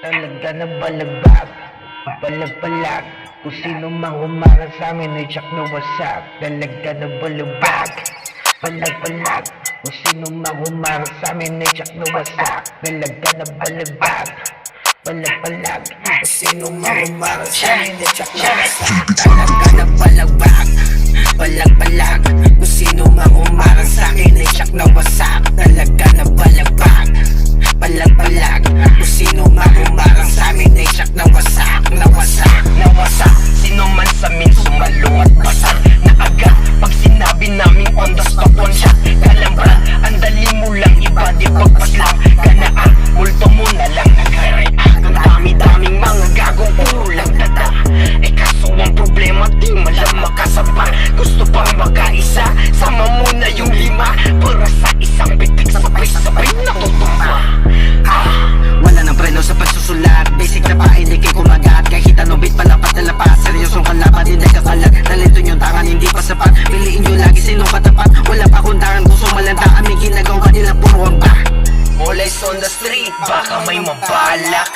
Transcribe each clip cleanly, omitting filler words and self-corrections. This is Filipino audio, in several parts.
Talaga na balagbag, balag-balag. Kung sino mang humarang sa amin ay tsak na wasak. Talaga na balagbag, balag-balag. Kung sino mang humarang sa amin ay tsak na wasak. Talaga na balagbag, balag-balag. Kung sino mang humarang sa amin ay tsak na wasak. Talaga na balagbag, balag-balag. Kung sino mang humarang sa amin ay tsak na wasak. Talaga na balagbag, balag-balag. Kung sino man humarang sa amin ay siyak na wasak, na wasak, na wasak. Sino man sa amin sumalo at basag na agad pag sinabi namin on the spot, one shot. Kalambra, ang dali mo lang iba di pagpaslang ka na multo mo na lang nag-react. Ang dami-daming mga gagong ulang tata. Kaso ang problema di malang makasapa. Gusto pang makaisa, sama mo na yung lima para sa isang bitik sabay-sabay natutumba. Wala nang preno sa pagsusulat. Basic na pa, hindi kayo kumagat. Kahit ano bit palapat na lapat. Seryosong kalaban, hindi kakalat. Talento nyo tangan, hindi pa sapat. Piliin nyo lagi sinong katapat. Wala pa kundangan, gusto malanta. Aming ginagawa nila puro ang ba. All eyes on the street, baka may mabalak.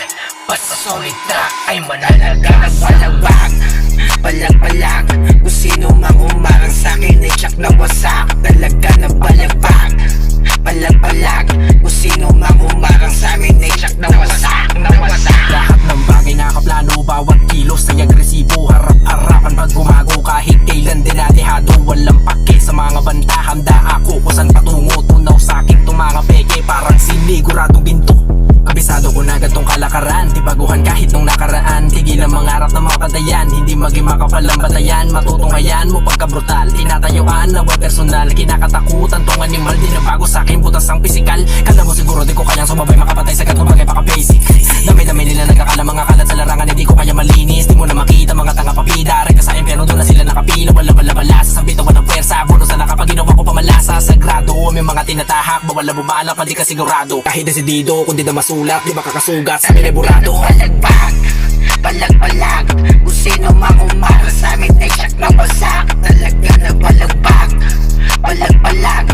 Basta solid track ay manalaga. Balagbag, balag-balag. Kung sino mang humarang sa'kin ay tsak na wasak. Talaga na balagbag, balag-balag. Kung sino mang humarang sa'min ay tsak na wasak, na wasak. Lahat ng bagay nakaplano, bawat kilos ay agresibo. Harap-harapan pag gumago, kahit kailan dinadihado. Walang pake sa mga banta, handa ako kung saan patungo. Tunaw sa'kin itong mga peke, parang siniguradong ginto. Kabisado ko na gantong kalakaran, di baguhan kahit nung nakaraan. Tigil ang mangarap ng mga pantayan, hindi maging makapalang batayan. Matutunghayan mo pagka-brutal, tinatayuan na way personal. Kinakatakutan tong animal, di na bago sa'kin butas ang pisikal. Kala mo siguro di ko kayang sumabay, makapatay sa gatong bagay paka-basic. Dami-dami nila nagkakala, mga kalat sa larangan, hindi ko kaya malinis. Di mo na makita mga tanga papida, reka sa impyerno doon na sila nakapila. Wala-bala-balasa, sa bitawan ng pwersa, bonus na nakapaginawa ko pamalasa. Sagrado, may mga tinatahak, bawal na bumala pa di ka sigurado. Kahit desidido, kundi na masulat, di ba kakasugat sa mineburado. Balagbag, balag-balag. Kung sino mang humarang sa amin ay siyak na wasak. Talaga na balagbag, balag-balag.